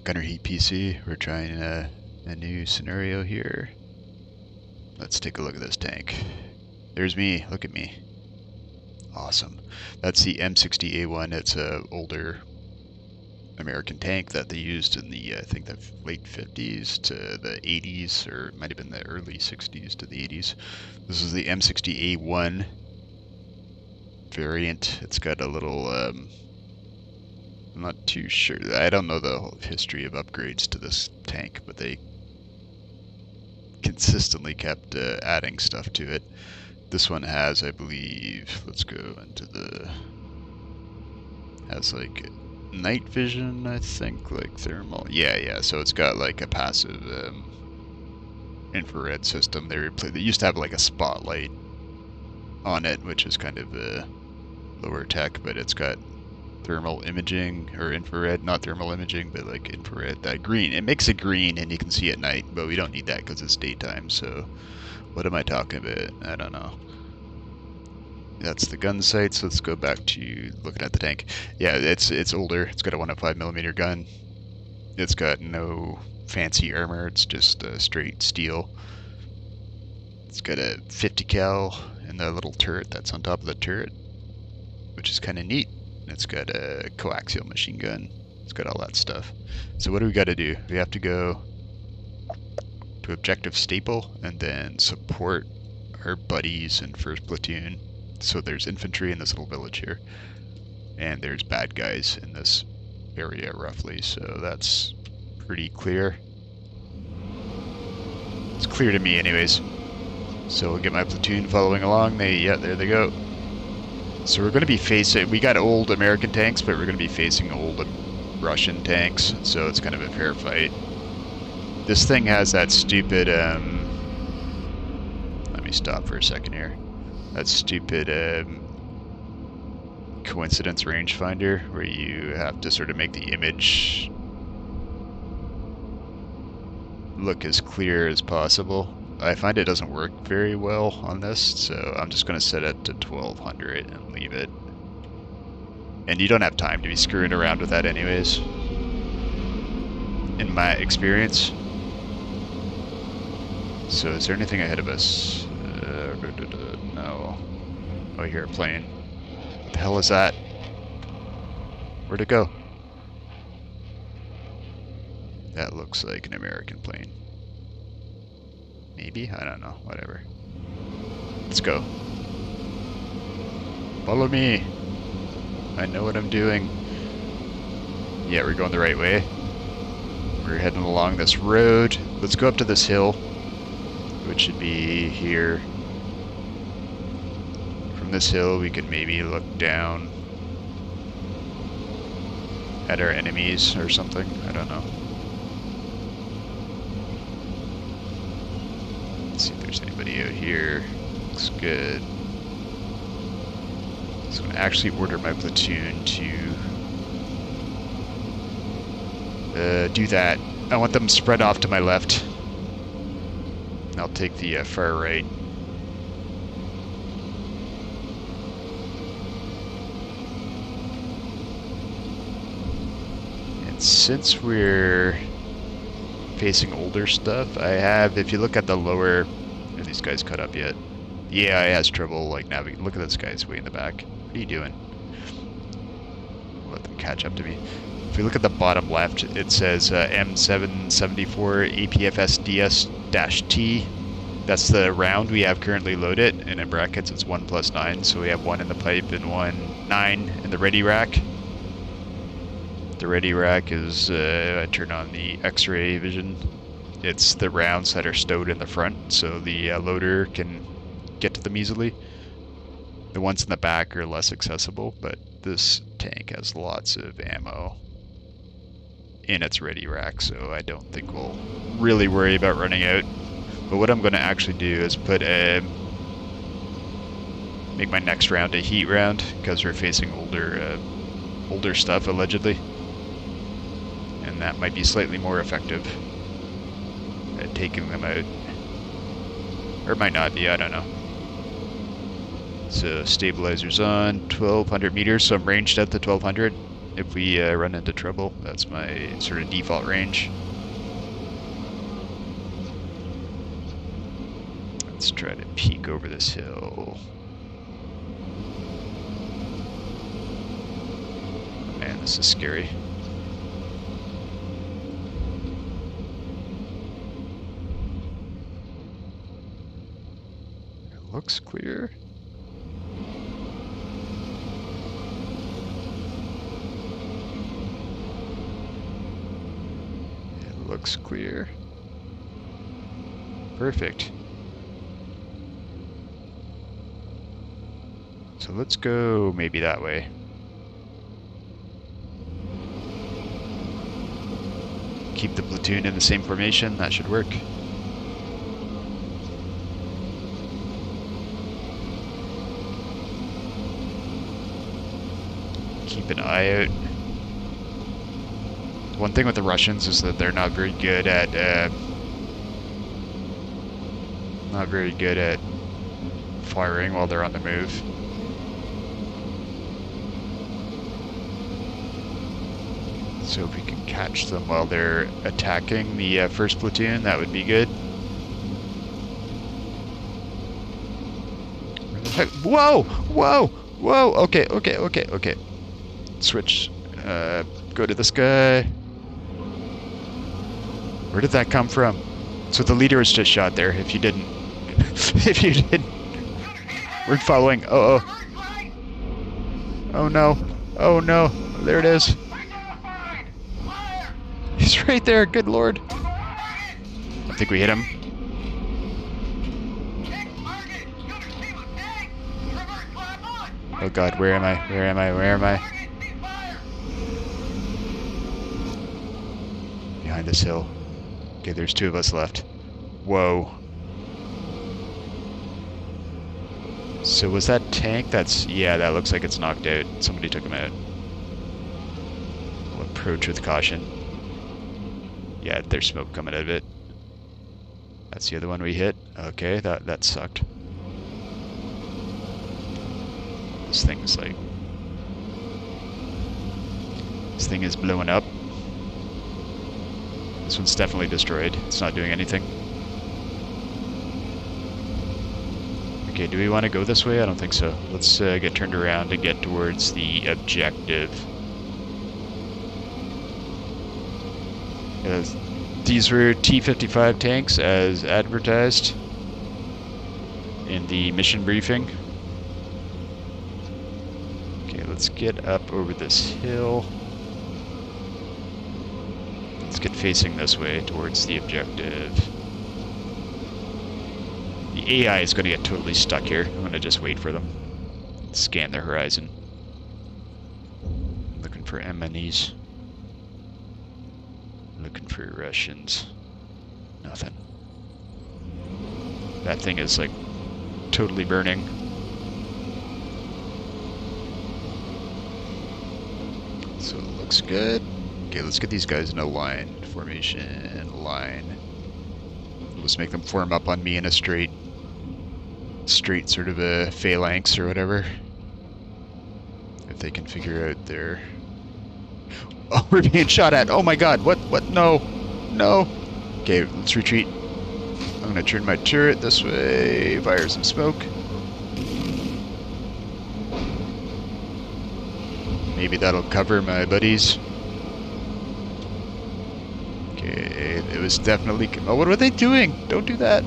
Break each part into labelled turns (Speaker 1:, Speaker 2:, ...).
Speaker 1: Gunner Heat PC. We're trying a new scenario here. Let's take a look at this tank. There's me. Look at me. Awesome. That's the M60A1. It's a older American tank that they used in the I think the late 50s to the 80s, or it might have been the early 60s to the 80s. This is the M60A1 variant. It's got a little I'm not too sure. I don't know the whole history of upgrades to this tank, but they consistently kept adding stuff to it. This one has, I believe, let's go into the, has like night vision, I think, like thermal. Yeah, so it's got like a passive infrared system. They used to have like a spotlight on it, which is kind of lower tech, but it's got thermal imaging, or infrared, not thermal imaging, but like infrared, that green. It makes it green and you can see at night, but we don't need that because it's daytime, so what am I talking about? I don't know. That's the gun sights. Let's go back to looking at the tank. Yeah, it's older. It's got a 105mm gun. It's got no fancy armor. It's just straight steel. It's got a 50 cal in the little turret that's on top of the turret, which is kind of neat. It's got a coaxial machine gun. It's got all that stuff. So what do we got to do? We have to go to objective staple and then support our buddies in first platoon. So there's infantry in this little village here, and there's bad guys in this area roughly, so that's pretty clear. It's clear to me anyways. So we'll get my platoon following along. Yeah, there they go. So we're going to be facing, we got old American tanks, but we're going to be facing old Russian tanks, so it's kind of a fair fight. This thing has that stupid, let me stop for a second here. That stupid coincidence rangefinder, where you have to sort of make the image look as clear as possible. I find it doesn't work very well on this, so I'm just going to set it to 1200 and leave it. And you don't have time to be screwing around with that anyways, in my experience. So is there anything ahead of us? No. Oh, I hear a plane. What the hell is that? Where'd it go? That looks like an American plane. Maybe? I don't know. Whatever. Let's go. Follow me. I know what I'm doing. Yeah, we're going the right way. We're heading along this road. Let's go up to this hill, which should be here. From this hill, we could maybe look down at our enemies or something. I don't know. Let's see if there's anybody out here. Looks good. So I'm going to actually order my platoon to do that. I want them spread off to my left. I'll take the far right. And since we're facing older stuff, I have, if you look at the lower, are these guys caught up yet? Yeah, it has trouble like navigating. Look at this guy's way in the back. What are you doing? Let them catch up to me. If we look at the bottom left, it says M774 APFS-DS-T. That's the round we have currently loaded, and in brackets it's 1+9, so we have 1 in the pipe and 9 in the ready rack. The ready rack is, I turn on the X-ray vision. It's the rounds that are stowed in the front, so the loader can get to them easily. The ones in the back are less accessible, but this tank has lots of ammo in its ready rack, so I don't think we'll really worry about running out. But what I'm going to actually do is put make my next round a heat round, because we're facing older stuff allegedly, and that might be slightly more effective at taking them out, or it might not be. I don't know. So stabilizer's on 1200 meters, so I'm ranged at the 1200. if we run into trouble. That's my sort of default range. Let's try to peek over this hill. Man, this is scary. It looks clear. It looks clear. Perfect. So let's go maybe that way. Keep the platoon in the same formation, that should work. Keep an eye out. One thing with the Russians is that they're not very good at firing while they're on the move. So if we can catch them while they're attacking the first platoon, that would be good. Whoa! Whoa! Whoa! Okay, okay, okay, okay. Switch. Go to this guy. Where did that come from? So the leader was just shot there, if you didn't. If you didn't. We're following. Uh oh. Oh no. Oh no. There it is. He's right there, good lord. I think we hit him. Oh god, where am I? Where am I? Where am I? Behind this hill. Okay, there's two of us left. Whoa. So was that tank? Yeah, that looks like it's knocked out. Somebody took him out. We'll approach with caution. Yeah, there's smoke coming out of it. That's the other one we hit. Okay, that sucked. This thing is blowing up. This one's definitely destroyed. It's not doing anything. Okay, do we want to go this way? I don't think so. Let's get turned around and get towards the objective. These were T-55 tanks as advertised in the mission briefing. Okay, let's get up over this hill. Let's get facing this way towards the objective. The AI is going to get totally stuck here. I'm going to just wait for them. Scan their horizon. Looking for MNEs. Looking for Russians. Nothing. That thing is like totally burning. So it looks good. Okay, let's get these guys in a line. Formation, line. Let's make them form up on me in a straight sort of a phalanx or whatever. If they can figure out their... Oh, we're being shot at. Oh my god, what? No. No. Okay, let's retreat. I'm gonna turn my turret this way, fire some smoke. Maybe that'll cover my buddies. Okay, it was definitely... Oh, what were they doing? Don't do that.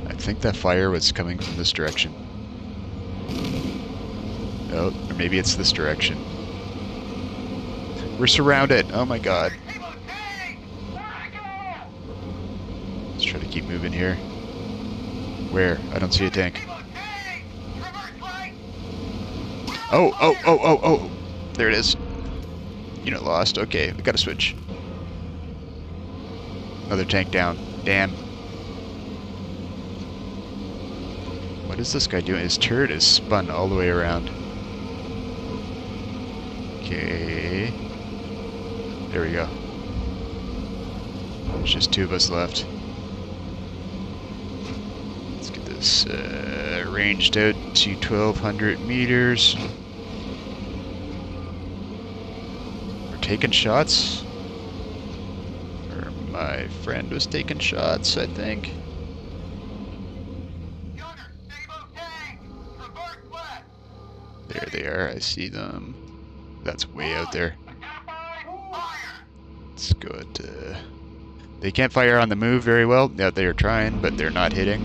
Speaker 1: I think that fire was coming from this direction. Oh, or maybe it's this direction. We're surrounded. Oh my god. Let's try to keep moving here. Where? I don't see a tank. Oh. There it is. Unit lost. Okay, we gotta switch. Another tank down. Damn. What is this guy doing? His turret is spun all the way around. Okay. There we go. There's just two of us left. Let's get this ranged out to 1,200 meters. taking shots. Or my friend was taking shots, I think. There they are, I see them. That's way out there. Let's go at, they can't fire on the move very well. Yeah, they're trying, but they're not hitting.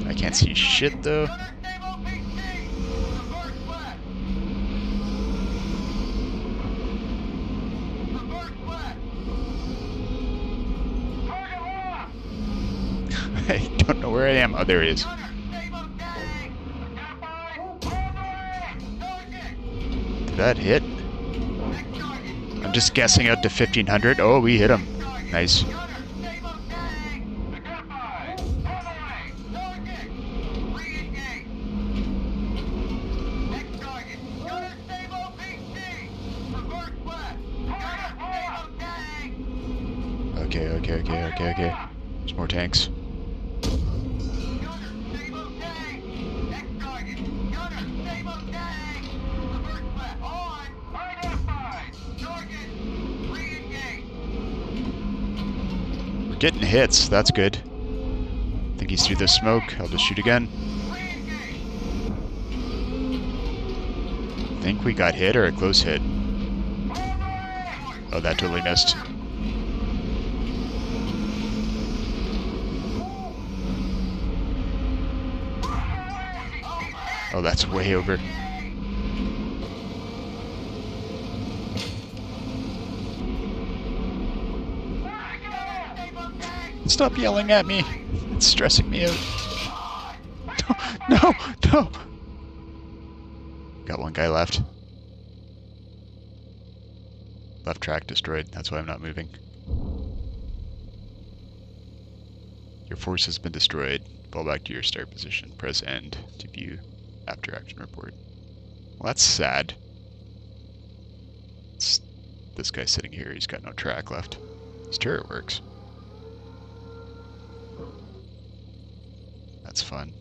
Speaker 1: I can't see shit, though. I don't know where I am. Oh, there it is. Did that hit? I'm just guessing out to 1500. Oh, we hit him. Nice. Okay. There's more tanks. We're getting hits, that's good. I think he's through the smoke. I'll just shoot again. I think we got hit or a close hit. Oh, that totally missed. Oh, that's way over. Stop yelling at me. It's stressing me out. No. Got one guy left. Left track destroyed. That's why I'm not moving. Your force has been destroyed. Fall back to your start position. Press end to view after action report. Well, that's sad. This guy sitting here, he's got no track left. His turret works. That's fun.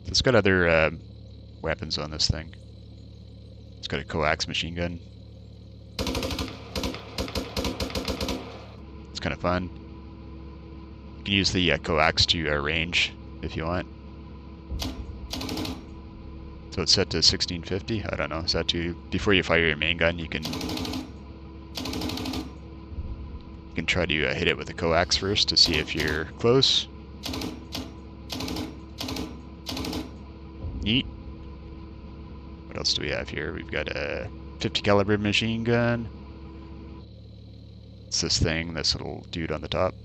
Speaker 1: It's got other weapons on this thing. It's got a coax machine gun. It's kind of fun. You can use the coax to range if you want. So it's set to 1650. I don't know. Is that too? Before you fire your main gun, you can try to hit it with a coax first to see if you're close. Neat. What else do we have here? We've got a 50 caliber machine gun. It's this thing, this little dude on the top.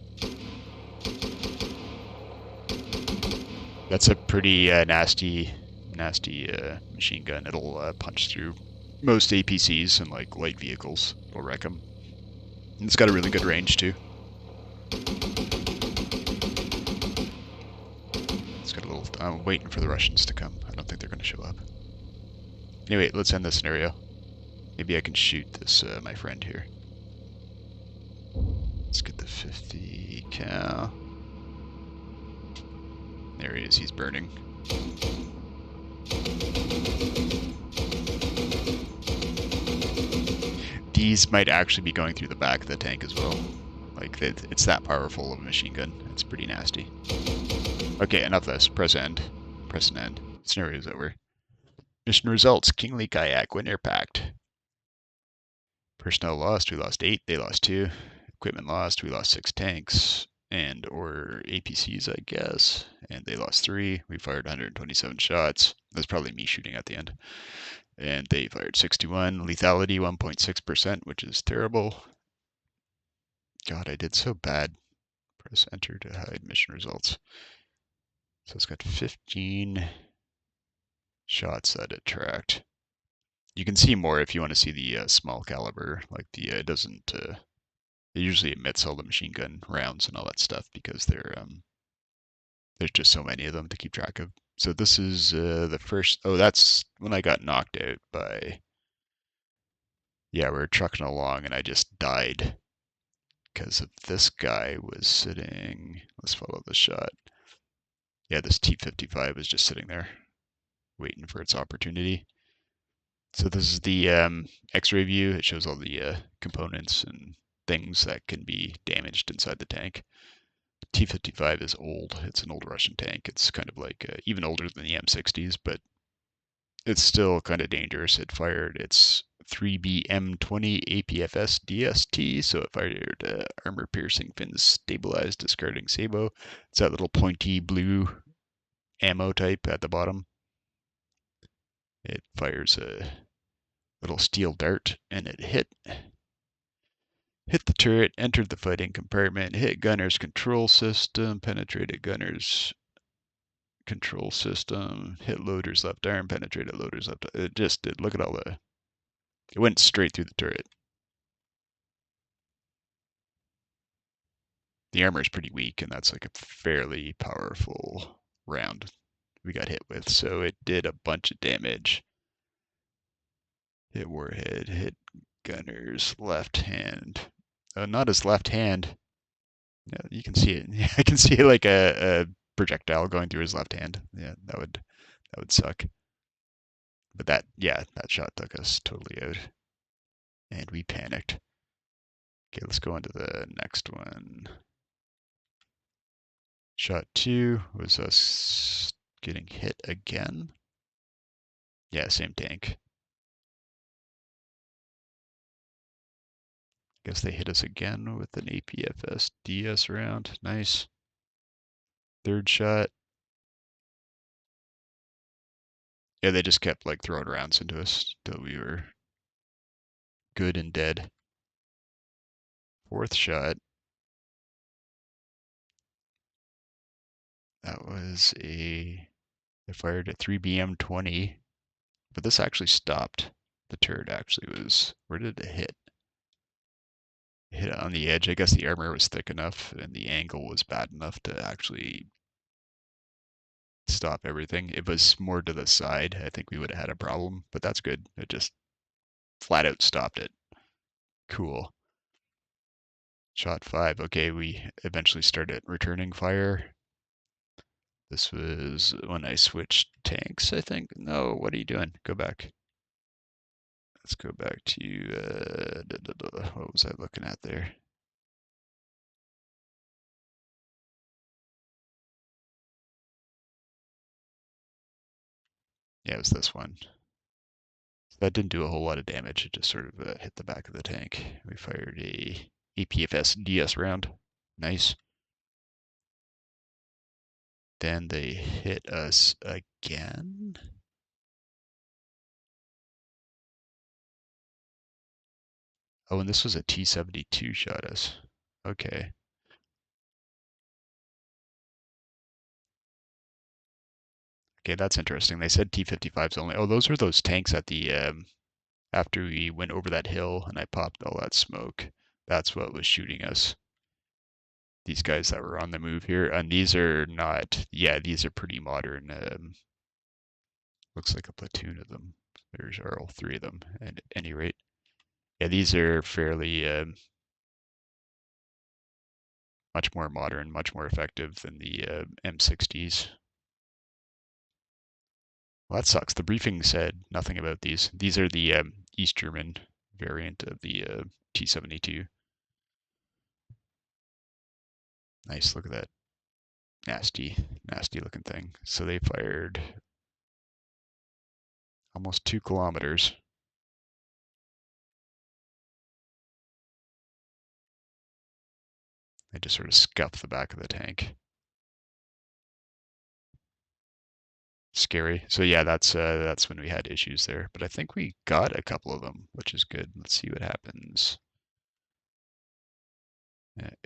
Speaker 1: That's a pretty nasty machine gun. It'll punch through most APCs and like light vehicles. It'll wreck them. And it's got a really good range too. It's got a little. I'm waiting for the Russians to come. I don't think they're going to show up. Anyway, let's end this scenario. Maybe I can shoot this my friend here. Let's get the 50 cal. There he is. He's burning. These might actually be going through the back of the tank as well. Like, it's that powerful of a machine gun. It's pretty nasty. Okay, enough of this. Press end. Press an end. Scenario's over. Mission results. Kingly Kayak Winter Pact. Personnel lost. We lost 8. They lost 2. Equipment lost. We lost 6 tanks. And or APCs, I guess. And they lost 3. We fired 127 shots. That's probably me shooting at the end. And they fired 61. Lethality 1.6%, which is terrible. God, I did so bad. Press enter to hide mission results. So it's got 15 shots that it tracked. You can see more if you want to see the small caliber. Like it doesn't. It usually emits all the machine gun rounds and all that stuff because there's just so many of them to keep track of. So this is the first. Oh, that's when I got knocked out by. Yeah, we were trucking along and I just died because of this guy was sitting. Let's follow the shot. Yeah, this T-55 was just sitting there, waiting for its opportunity. So this is the X-ray view. It shows all the components and things that can be damaged inside the tank. T-55 is old. It's an old Russian tank. It's kind of like even older than the M60s, but it's still kind of dangerous. It fired its 3B M20 APFS DST, so it fired armor-piercing fins stabilized discarding sabot. It's that little pointy blue ammo type at the bottom. It fires a little steel dart, and it hit the turret, entered the fighting compartment, hit gunner's control system, penetrated gunner's control system, hit loader's left arm, penetrated loader's left arm. It just did. Look at all the. It went straight through the turret. The armor is pretty weak, and that's like a fairly powerful round we got hit with. So it did a bunch of damage. Hit warhead, hit gunner's left hand. Not his left hand. Yeah, you can see it. Yeah, I can see like a projectile going through his left hand. Yeah, that would suck. But that shot took us totally out, and we panicked. Okay, let's go on to the next one. Shot 2 was us getting hit again. Yeah, same tank. Guess they hit us again with an APFS DS round. Nice. Third shot. Yeah, they just kept like throwing rounds into us till we were good and dead. Fourth shot. That was they fired a 3BM20, but this actually stopped. The turret actually was, where did it hit? It hit it on the edge. I guess the armor was thick enough and the angle was bad enough to actually stop everything. If it was more to the side, I think we would have had a problem, but that's good. It just flat out stopped it. Cool. Shot 5. Okay, we eventually started returning fire. This was when I switched tanks, I think. No, what are you doing? Go back. Let's go back to, what was I looking at there? Yeah, it was this one. That didn't do a whole lot of damage. It just sort of hit the back of the tank. We fired a APFS DS round. Nice. Then they hit us again. Oh, and this was a T-72 shot us. Okay. Okay, that's interesting. They said T-55s only. Oh, those are those tanks at the after we went over that hill and I popped all that smoke. That's what was shooting us. These guys that were on the move here, and these are not. Yeah, these are pretty modern. Looks like a platoon of them. There's all three of them at any rate. Yeah, these are fairly much more modern, much more effective than the M60s. Well, that sucks. The briefing said nothing about these. These are the East German variant of the T-72. Nice, look at that nasty, nasty looking thing. So they fired almost 2 kilometers. They just sort of scuffed the back of the tank. Scary. So yeah, that's when we had issues there. But I think we got a couple of them, which is good. Let's see what happens.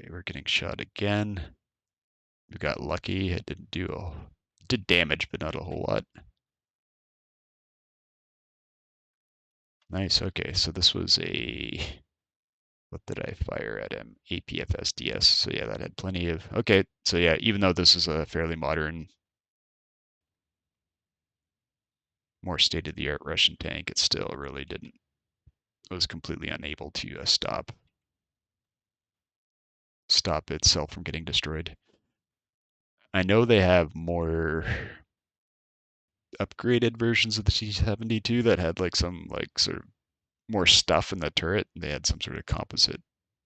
Speaker 1: We're getting shot again. We got lucky. It did damage, but not a whole lot. Nice. Okay, so this was what did I fire at him? APFSDS. So yeah, that had plenty of. Okay, so yeah, even though this is a fairly modern, more state-of-the-art Russian tank, it still really didn't. It was completely unable to stop itself from getting destroyed. I know they have more upgraded versions of the T-72 that had like some like sort of more stuff in the turret. They had some sort of composite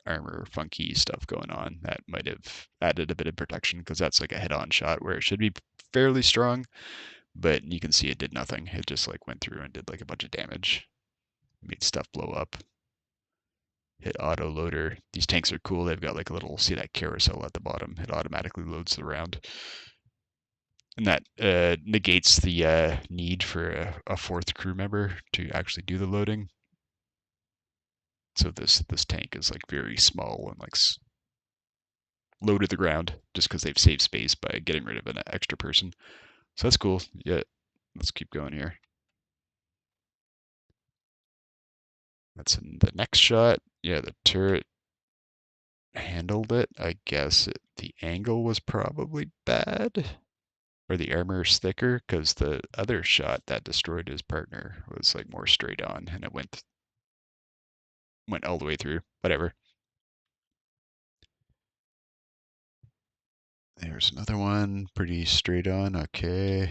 Speaker 1: armor funky stuff going on that might have added a bit of protection because that's like a head-on shot where it should be fairly strong, but you can see it did nothing. It just like went through and did like a bunch of damage, made stuff blow up. Hit auto loader. These tanks are cool. They've got like a little, see that carousel at the bottom. It automatically loads the round. And that negates the need for a fourth crew member to actually do the loading. So this tank is like very small and like low to the ground just because they've saved space by getting rid of an extra person. So that's cool. Yeah, let's keep going here. That's in the next shot. Yeah, the turret handled it. I guess the angle was probably bad. Or the armor's thicker, because the other shot that destroyed his partner was like more straight on and it went all the way through. Whatever. There's another one, pretty straight on. Okay.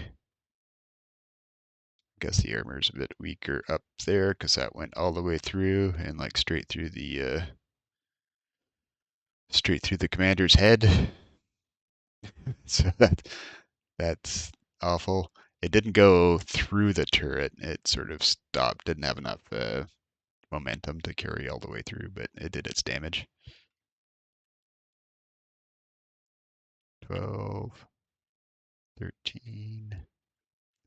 Speaker 1: Guess the armor's a bit weaker up there because that went all the way through and like straight through the commander's head. So that's awful. It didn't go through the turret. It sort of stopped. Didn't have enough momentum to carry all the way through, but it did its damage. 12, 13.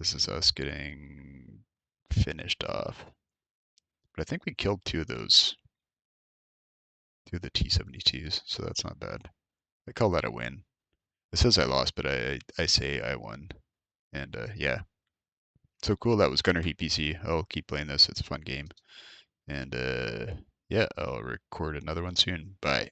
Speaker 1: This is us getting finished off. But I think we killed two of the T-72s, so that's not bad. I call that a win. It says I lost, but I say I won. And yeah. So cool, that was Gunner Heat PC. I'll keep playing this. It's a fun game. And yeah, I'll record another one soon. Bye.